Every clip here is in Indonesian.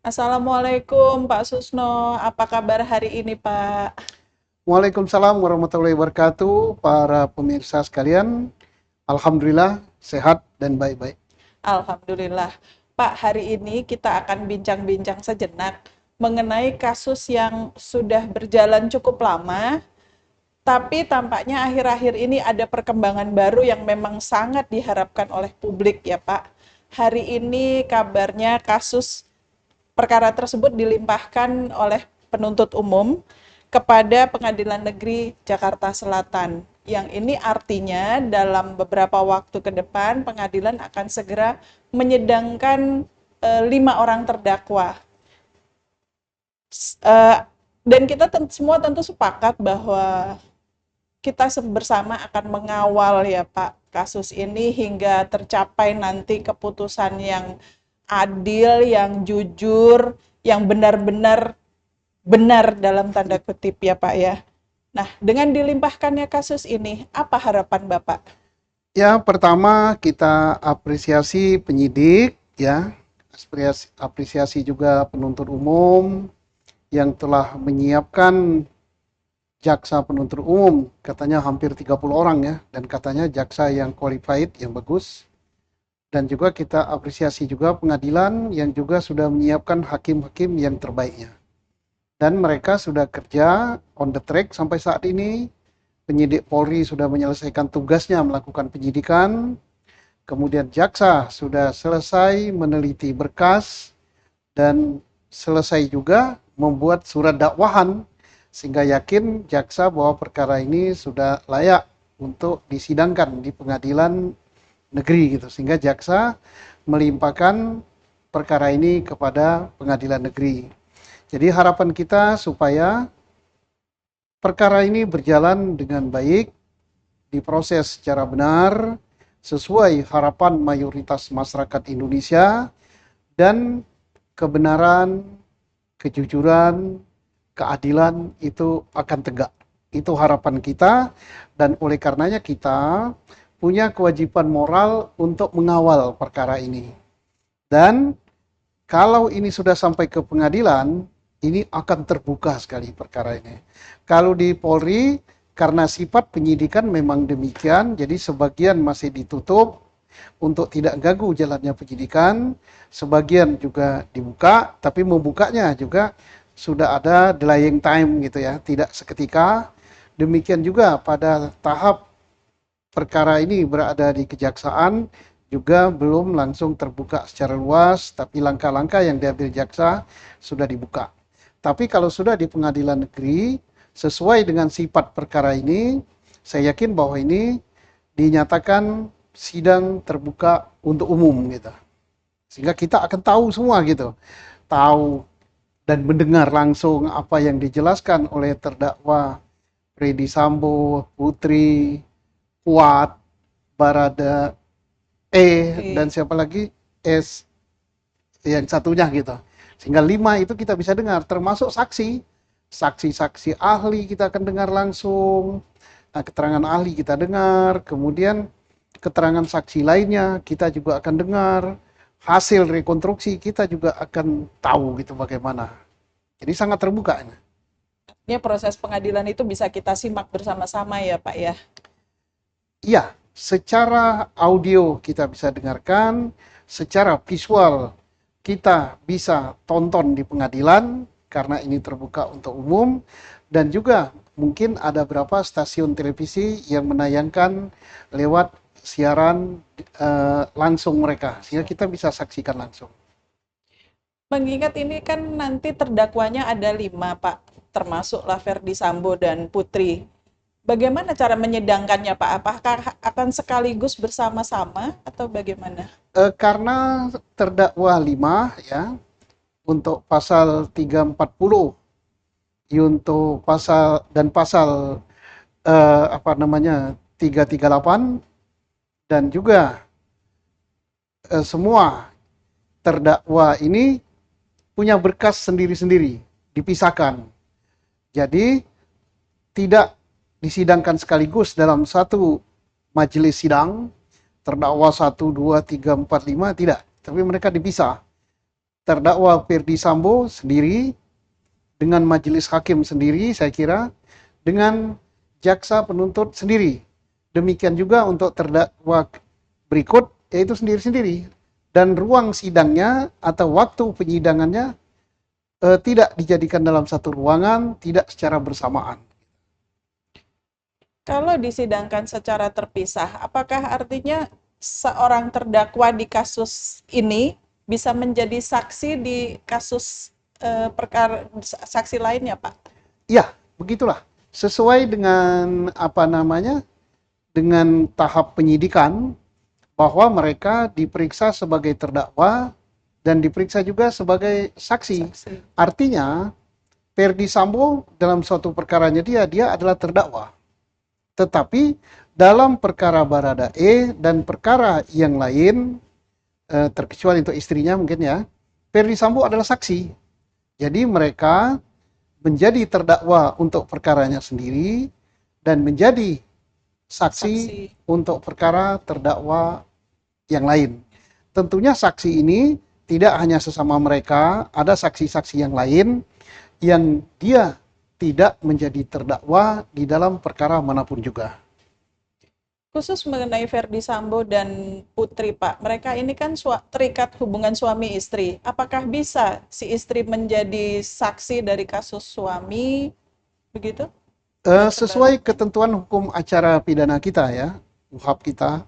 Assalamualaikum Pak Susno, apa kabar hari ini Pak? Waalaikumsalam warahmatullahi wabarakatuh, para pemirsa sekalian. Alhamdulillah sehat dan baik-baik. Alhamdulillah. Pak, hari ini kita akan bincang-bincang sejenak mengenai kasus yang sudah berjalan cukup lama, tapi tampaknya akhir-akhir ini ada perkembangan baru yang memang sangat diharapkan oleh publik ya Pak. Hari ini kabarnya kasus perkara tersebut dilimpahkan oleh penuntut umum kepada Pengadilan Negeri Jakarta Selatan. Yang ini artinya dalam beberapa waktu ke depan pengadilan akan segera menyidangkan 5 orang terdakwa. Eh, dan kita semua tentu sepakat bahwa kita bersama akan mengawal ya Pak kasus ini hingga tercapai nanti keputusan yang adil, yang jujur, yang benar-benar benar dalam tanda kutip ya Pak ya. Nah, dengan dilimpahkannya kasus ini, apa harapan Bapak? Ya, pertama kita apresiasi penyidik, ya, apresiasi juga penuntut umum yang telah menyiapkan jaksa penuntut umum, katanya hampir 30 orang ya, dan katanya jaksa yang qualified, yang bagus. Dan juga kita apresiasi juga pengadilan yang juga sudah menyiapkan hakim-hakim yang terbaiknya. Dan mereka sudah kerja on the track sampai saat ini. Penyidik Polri sudah menyelesaikan tugasnya melakukan penyidikan. Kemudian jaksa sudah selesai meneliti berkas dan selesai juga membuat surat dakwahan sehingga yakin jaksa bahwa perkara ini sudah layak untuk disidangkan di pengadilan negeri gitu. Sehingga jaksa melimpahkan perkara ini kepada pengadilan negeri. Jadi harapan kita supaya perkara ini berjalan dengan baik, diproses secara benar, sesuai harapan mayoritas masyarakat Indonesia, dan kebenaran, kejujuran, keadilan itu akan tegak. Itu harapan kita, dan oleh karenanya kita punya kewajiban moral untuk mengawal perkara ini. Dan kalau ini sudah sampai ke pengadilan, ini akan terbuka sekali perkara ini. Kalau di Polri, karena sifat penyidikan memang demikian, jadi sebagian masih ditutup untuk tidak ganggu jalannya penyidikan, sebagian juga dibuka, tapi membukanya juga sudah ada delaying time gitu ya, tidak seketika. Demikian juga pada tahap perkara ini berada di kejaksaan, juga belum langsung terbuka secara luas, tapi langkah-langkah yang diambil jaksa sudah dibuka. Tapi kalau sudah di pengadilan negeri, sesuai dengan sifat perkara ini, saya yakin bahwa ini dinyatakan sidang terbuka untuk umum gitu. Sehingga kita akan tahu semua gitu. Tahu dan mendengar langsung apa yang dijelaskan oleh terdakwa Freddy Sambo, Putri, Kuat, Barada dan Oke. siapa lagi S yang satunya gitu. Sehingga 5 itu kita bisa dengar, termasuk saksi, saksi-saksi ahli kita akan dengar langsung, nah, keterangan ahli kita dengar, kemudian keterangan saksi lainnya kita juga akan dengar, hasil rekonstruksi kita juga akan tahu gitu bagaimana. Jadi sangat terbuka ini. Ini proses pengadilan itu bisa kita simak bersama-sama ya Pak ya. Iya, secara audio kita bisa dengarkan, secara visual kita bisa tonton di pengadilan karena ini terbuka untuk umum, dan juga mungkin ada beberapa stasiun televisi yang menayangkan lewat siaran langsung mereka, sehingga kita bisa saksikan langsung. Mengingat ini kan nanti terdakwanya ada 5 Pak, termasuklah Verdi Sambo dan Putri. Bagaimana cara menyedangkannya Pak? Apakah akan sekaligus bersama-sama atau bagaimana? Karena terdakwa 5 ya, untuk pasal 340, untuk pasal dan pasal apa namanya 338, dan juga semua terdakwa ini punya berkas sendiri-sendiri, dipisahkan. Jadi tidak disidangkan sekaligus dalam satu majelis sidang, terdakwa 1, 2, 3, 4, 5, tidak. Tapi mereka dipisah. terdakwa Ferdi Sambo sendiri, dengan majelis hakim sendiri, saya kira, dengan jaksa penuntut sendiri. Demikian juga untuk terdakwa berikut, yaitu sendiri-sendiri. Dan ruang sidangnya atau waktu penyidangannya tidak dijadikan dalam satu ruangan, tidak secara bersamaan. Kalau disidangkan secara terpisah, apakah artinya seorang terdakwa di kasus ini bisa menjadi saksi di kasus perkara saksi lainnya, Pak? Ya, begitulah. Sesuai dengan apa namanya, dengan tahap penyidikan, bahwa mereka diperiksa sebagai terdakwa dan diperiksa juga sebagai saksi. Saksi. Artinya, Ferdi Sambo dalam suatu perkaranya dia adalah terdakwa. Tetapi dalam perkara Baradae dan perkara yang lain, terkecuali untuk istrinya mungkin ya, Ferdi Sambo adalah saksi. Jadi mereka menjadi terdakwa untuk perkaranya sendiri dan menjadi saksi untuk perkara terdakwa yang lain. Tentunya saksi ini tidak hanya sesama mereka, ada saksi-saksi yang lain yang dia tidak menjadi terdakwa di dalam perkara manapun juga. Khusus mengenai Ferdi Sambo dan Putri, Pak, mereka ini kan terikat hubungan suami istri. Apakah bisa si istri menjadi saksi dari kasus suami, begitu? Sesuai ketentuan hukum acara pidana kita ya, UHAP kita,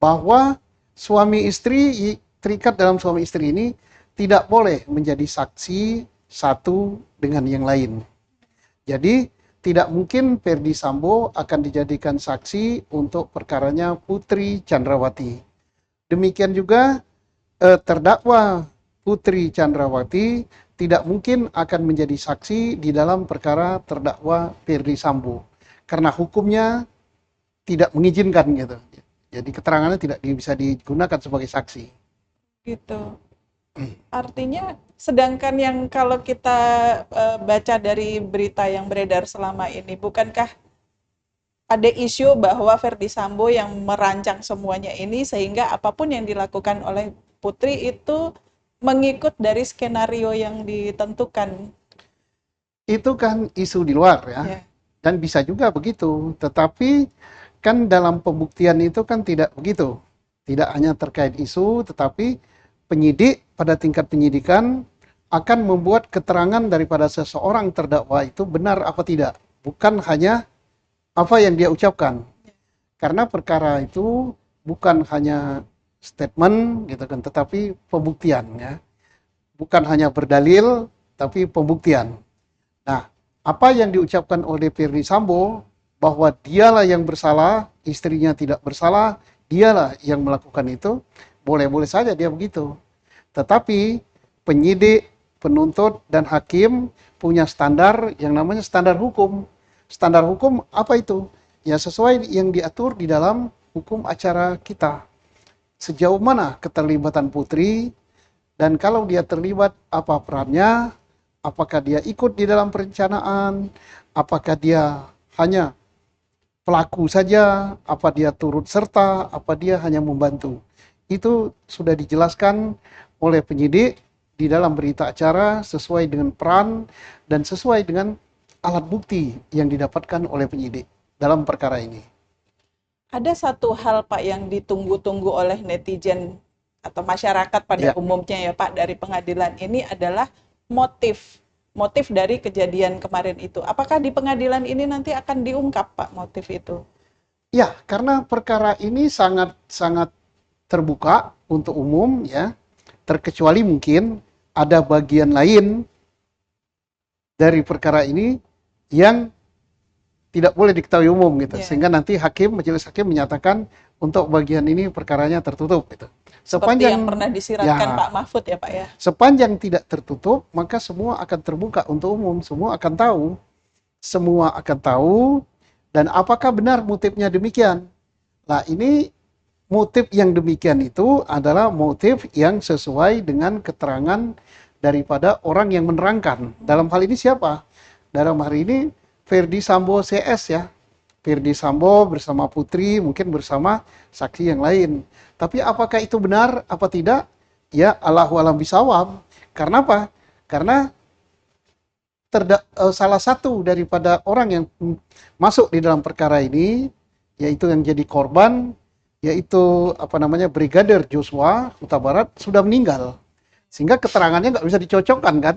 bahwa suami istri terikat dalam suami istri ini tidak boleh menjadi saksi satu dengan yang lain. Jadi tidak mungkin Ferdi Sambo akan dijadikan saksi untuk perkaranya Putri Chandrawati. Demikian juga terdakwa Putri Chandrawati tidak mungkin akan menjadi saksi di dalam perkara terdakwa Ferdi Sambo karena hukumnya tidak mengizinkan gitu. Jadi keterangannya tidak bisa digunakan sebagai saksi. Gitu. Artinya, sedangkan yang kalau kita baca dari berita yang beredar selama ini, bukankah ada isu bahwa Ferdi Sambo yang merancang semuanya ini sehingga apapun yang dilakukan oleh Putri itu mengikut dari skenario yang ditentukan? Itu kan isu di luar ya. Dan bisa juga begitu. Tetapi kan dalam pembuktian itu kan tidak begitu. Tidak hanya terkait isu, tetapi penyidik pada tingkat penyidikan akan membuat keterangan daripada seseorang terdakwa itu benar apa tidak, bukan hanya apa yang dia ucapkan. Karena perkara itu bukan hanya statement gitu kan, tetapi pembuktian ya. Bukan hanya berdalil, tapi pembuktian. Nah, apa yang diucapkan oleh Ferdi Sambo bahwa dialah yang bersalah, istrinya tidak bersalah, dialah yang melakukan itu, boleh-boleh saja dia begitu. Tetapi penyidik, penuntut, dan hakim punya standar yang namanya standar hukum. Standar hukum apa itu? Ya sesuai yang diatur di dalam hukum acara kita. Sejauh mana keterlibatan Putri, dan kalau dia terlibat apa perannya, apakah dia ikut di dalam perencanaan, apakah dia hanya pelaku saja, apa dia turut serta, apa dia hanya membantu. Itu sudah dijelaskan oleh penyidik di dalam berita acara sesuai dengan peran dan sesuai dengan alat bukti yang didapatkan oleh penyidik dalam perkara ini. Ada satu hal, Pak, yang ditunggu-tunggu oleh netizen atau masyarakat pada umumnya ya, Pak, dari pengadilan ini adalah motif dari kejadian kemarin itu. Apakah di pengadilan ini nanti akan diungkap, Pak, motif itu? Ya, karena perkara ini sangat terbuka untuk umum ya, terkecuali mungkin ada bagian lain dari perkara ini yang tidak boleh diketahui umum gitu, sehingga nanti majelis hakim menyatakan untuk bagian ini perkaranya tertutup gitu. Seperti yang pernah disiratkan Pak Mahfud ya Pak ya. Sepanjang tidak tertutup, maka semua akan terbuka untuk umum, semua akan tahu, dan apakah benar motifnya demikian. Nah ini motif yang demikian itu adalah motif yang sesuai dengan keterangan daripada orang yang menerangkan. Dalam hal ini siapa? Dalam hari ini Ferdi Sambo CS ya. Ferdi Sambo bersama Putri, mungkin bersama saksi yang lain. Tapi apakah itu benar apa tidak? ya Allahu a'lam bishawab. Karena apa? Karena salah satu daripada orang yang masuk di dalam perkara ini, yaitu yang jadi korban, yaitu Brigadir Joshua Huta Barat sudah meninggal, sehingga keterangannya nggak bisa dicocokkan kan.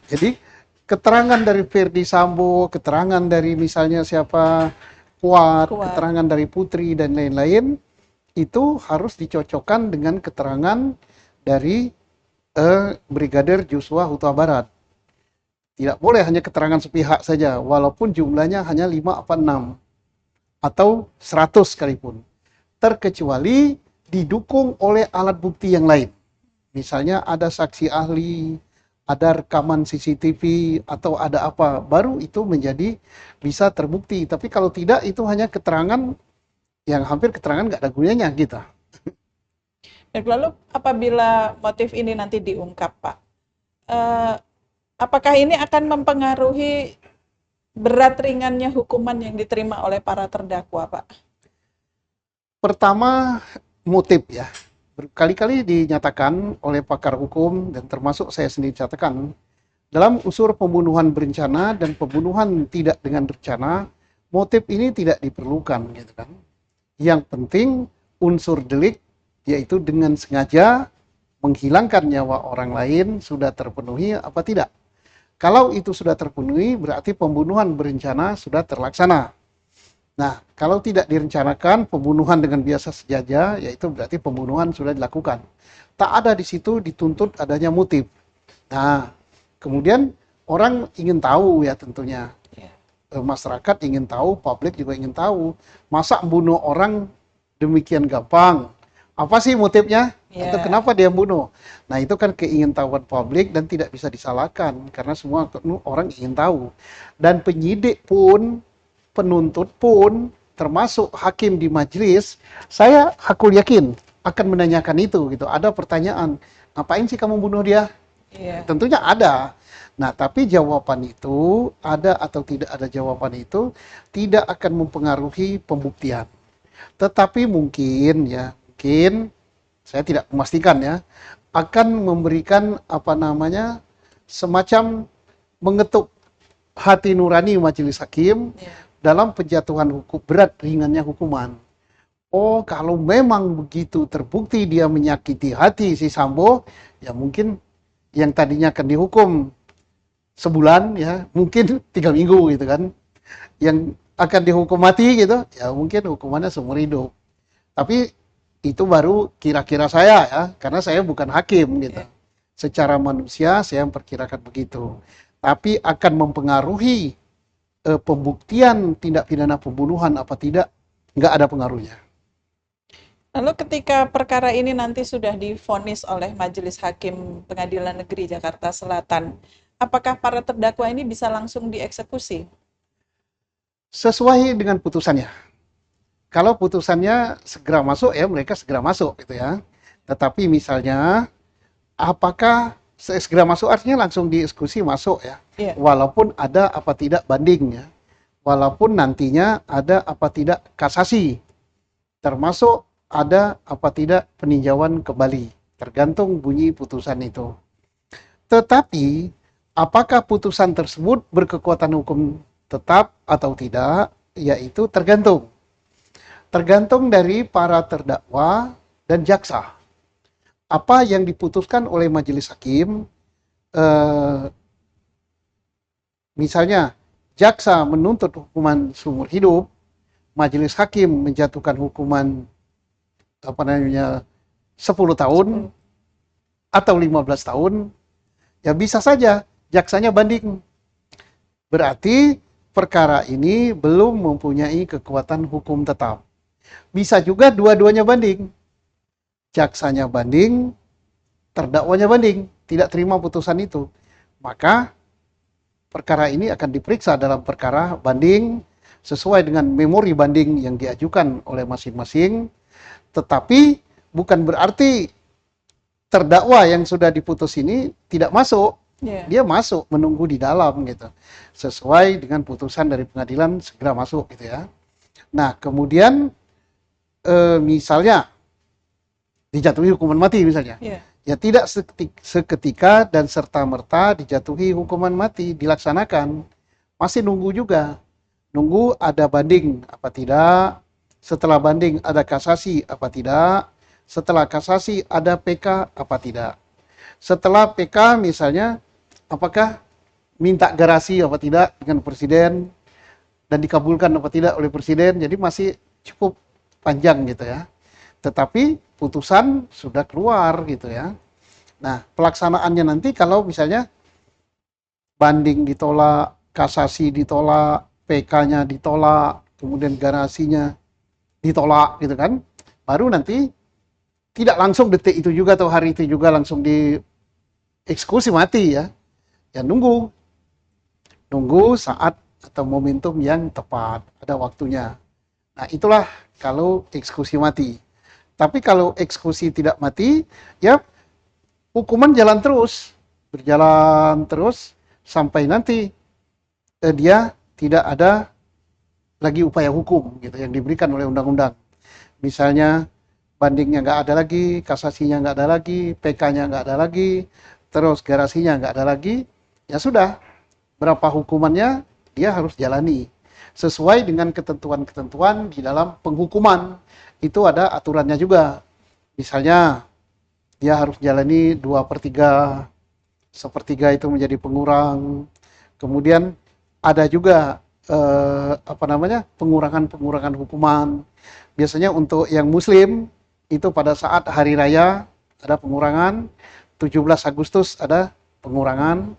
Jadi keterangan dari Ferdi Sambo, keterangan dari misalnya siapa Kuat, keterangan dari Putri dan lain-lain, itu harus dicocokkan dengan keterangan dari Brigadir Joshua Huta Barat. Tidak boleh hanya keterangan sepihak saja, walaupun jumlahnya hanya 5 apa 6 atau 100 sekalipun. Terkecuali didukung oleh alat bukti yang lain. Misalnya ada saksi ahli, ada rekaman CCTV, atau ada apa, baru itu menjadi bisa terbukti. Tapi kalau tidak, itu hanya keterangan yang hampir keterangan nggak ada gunanya kita. Lalu apabila motif ini nanti diungkap, Pak, apakah ini akan mempengaruhi berat ringannya hukuman yang diterima oleh para terdakwa, Pak? Pertama, motif ya. Berkali-kali dinyatakan oleh pakar hukum dan termasuk saya sendiri katakan, dalam unsur pembunuhan berencana dan pembunuhan tidak dengan rencana, motif ini tidak diperlukan gitu kan. Yang penting unsur delik, yaitu dengan sengaja menghilangkan nyawa orang lain, sudah terpenuhi apa tidak. Kalau itu sudah terpenuhi, berarti pembunuhan berencana sudah terlaksana. Nah, kalau tidak direncanakan, pembunuhan dengan biasa saja, yaitu berarti pembunuhan sudah dilakukan. Tak ada di situ dituntut adanya motif. Nah, kemudian orang ingin tahu ya tentunya. Masyarakat ingin tahu, publik juga ingin tahu. Masa membunuh orang demikian gampang? Apa sih motifnya? Atau kenapa dia bunuh? Nah, itu kan keingintahuan publik dan tidak bisa disalahkan karena semua orang ingin tahu. Dan penyidik pun, penuntut pun, termasuk hakim di majelis, saya hakul yakin akan menanyakan itu gitu. Ada pertanyaan, ngapain sih kamu bunuh dia? Tentunya ada. Nah, tapi jawaban itu, ada atau tidak ada jawaban itu, tidak akan mempengaruhi pembuktian. Tetapi mungkin, saya tidak memastikan ya, akan memberikan semacam mengetuk hati nurani majelis hakim dalam penjatuhan hukum berat ringannya hukuman. Oh, kalau memang begitu terbukti dia menyakiti hati si Sambo, ya mungkin yang tadinya akan dihukum sebulan ya mungkin 3 minggu gitu kan. Yang akan dihukum mati gitu, ya mungkin hukumannya seumur hidup. Tapi itu baru kira-kira saya ya, karena saya bukan hakim gitu. Secara manusia saya memperkirakan begitu. Tapi akan mempengaruhi pembuktian tindak pidana pembunuhan apa tidak, nggak ada pengaruhnya. Lalu ketika perkara ini nanti sudah divonis oleh Majelis Hakim Pengadilan Negeri Jakarta Selatan, apakah para terdakwa ini bisa langsung dieksekusi? Sesuai dengan putusannya. Kalau putusannya segera masuk ya mereka segera masuk gitu ya. Tetapi misalnya apakah segera masuk artinya langsung dieksekusi masuk ya. Walaupun ada apa tidak banding ya. Walaupun nantinya ada apa tidak kasasi. Termasuk ada apa tidak peninjauan kembali. Tergantung bunyi putusan itu. Tetapi apakah putusan tersebut berkekuatan hukum tetap atau tidak, yaitu tergantung dari para terdakwa dan jaksa. Apa yang diputuskan oleh majelis hakim, misalnya jaksa menuntut hukuman seumur hidup, majelis hakim menjatuhkan hukuman 10 tahun atau 15 tahun, ya bisa saja jaksanya banding. Berarti perkara ini belum mempunyai kekuatan hukum tetap. Bisa juga dua-duanya banding. Jaksanya banding, terdakwanya banding, tidak terima putusan itu. Maka perkara ini akan diperiksa dalam perkara banding sesuai dengan memori banding yang diajukan oleh masing-masing. Tetapi bukan berarti terdakwa yang sudah diputus ini tidak masuk. Dia masuk menunggu di dalam gitu. Sesuai dengan putusan dari pengadilan segera masuk gitu ya. Nah, kemudian misalnya dijatuhi hukuman mati misalnya. Iya. Ya tidak seketika dan serta-merta dijatuhi hukuman mati, dilaksanakan. Masih nunggu juga. Nunggu ada banding apa tidak, setelah banding ada kasasi apa tidak, setelah kasasi ada PK apa tidak. Setelah PK misalnya, apakah minta garasi apa tidak dengan presiden, dan dikabulkan apa tidak oleh presiden, jadi masih cukup panjang gitu ya. Tetapi putusan sudah keluar gitu ya. Nah, pelaksanaannya nanti kalau misalnya banding ditolak, kasasi ditolak, PK-nya ditolak, kemudian garasinya ditolak gitu kan, baru nanti tidak langsung detik itu juga atau hari itu juga langsung dieksekusi mati ya. Ya nunggu saat atau momentum yang tepat, ada waktunya. Nah, itulah kalau eksekusi mati. Tapi kalau eksekusi tidak mati, ya hukuman jalan terus, berjalan terus sampai nanti dia tidak ada lagi upaya hukum gitu yang diberikan oleh undang-undang. Misalnya bandingnya nggak ada lagi, kasasinya nggak ada lagi, PK-nya nggak ada lagi, terus garasinya nggak ada lagi, ya sudah, berapa hukumannya dia harus jalani sesuai dengan ketentuan-ketentuan di dalam penghukuman. Itu ada aturannya juga. Misalnya dia harus jalani 2/3, sepertiga itu menjadi pengurang. Kemudian ada juga pengurangan hukuman. Biasanya untuk yang muslim itu pada saat hari raya ada pengurangan, 17 Agustus ada pengurangan,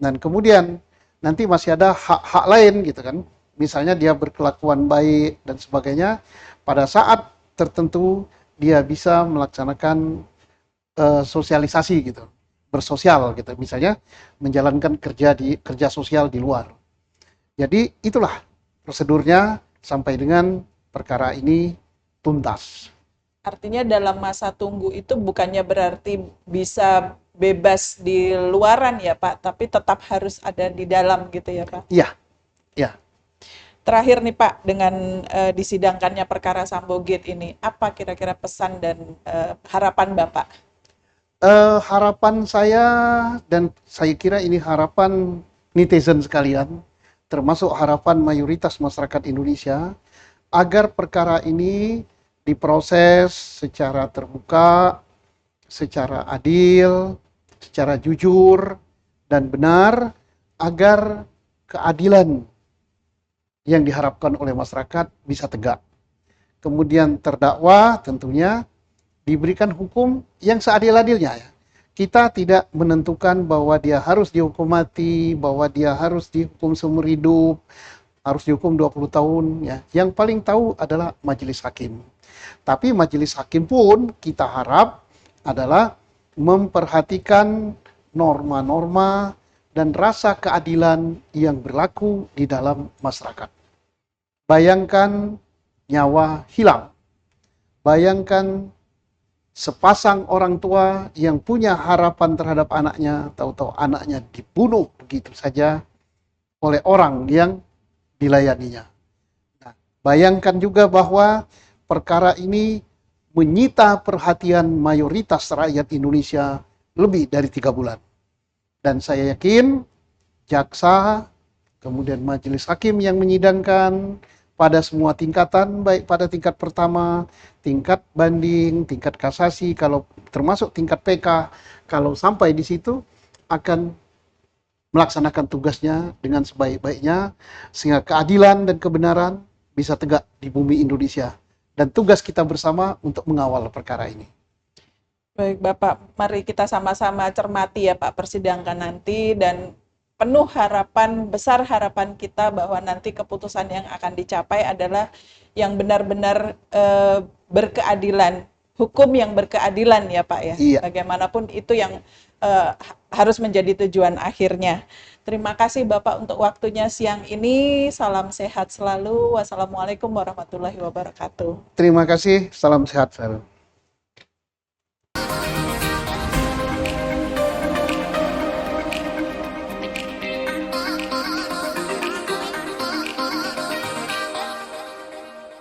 dan kemudian nanti masih ada hak-hak lain gitu kan. Misalnya dia berkelakuan baik dan sebagainya, pada saat tertentu dia bisa melaksanakan sosialisasi gitu, bersosial gitu, misalnya menjalankan kerja sosial di luar. Jadi itulah prosedurnya sampai dengan perkara ini tuntas. Artinya dalam masa tunggu itu bukannya berarti bisa bebas di luaran ya Pak, tapi tetap harus ada di dalam gitu ya Pak? Iya, iya. Terakhir nih Pak, dengan disidangkannya perkara Sambogate ini, apa kira-kira pesan dan harapan Bapak? Harapan saya, dan saya kira ini harapan netizen sekalian, termasuk harapan mayoritas masyarakat Indonesia, agar perkara ini diproses secara terbuka, secara adil, secara jujur dan benar, agar keadilan yang diharapkan oleh masyarakat bisa tegak. Kemudian terdakwa tentunya diberikan hukum yang seadil-adilnya ya. Kita tidak menentukan bahwa dia harus dihukum mati, bahwa dia harus dihukum seumur hidup, harus dihukum 20 tahun ya. Yang paling tahu adalah majelis hakim. Tapi majelis hakim pun kita harap adalah memperhatikan norma-norma dan rasa keadilan yang berlaku di dalam masyarakat. Bayangkan nyawa hilang. Bayangkan sepasang orang tua yang punya harapan terhadap anaknya, tahu-tahu anaknya dibunuh begitu saja oleh orang yang dilayaninya. Nah, bayangkan juga bahwa perkara ini menyita perhatian mayoritas rakyat Indonesia lebih dari 3 bulan. Dan saya yakin jaksa, kemudian majelis hakim yang menyidangkan pada semua tingkatan, baik pada tingkat pertama, tingkat banding, tingkat kasasi, kalau termasuk tingkat PK, kalau sampai di situ akan melaksanakan tugasnya dengan sebaik-baiknya, sehingga keadilan dan kebenaran bisa tegak di bumi Indonesia. Dan tugas kita bersama untuk mengawal perkara ini. Baik Bapak, mari kita sama-sama cermati ya Pak persidangan nanti, dan penuh harapan, besar harapan kita bahwa nanti keputusan yang akan dicapai adalah yang benar-benar berkeadilan, hukum yang berkeadilan ya Pak ya. Iya. Bagaimanapun itu yang harus menjadi tujuan akhirnya. Terima kasih Bapak untuk waktunya siang ini. Salam sehat selalu. Wassalamualaikum warahmatullahi wabarakatuh. Terima kasih, salam sehat selalu.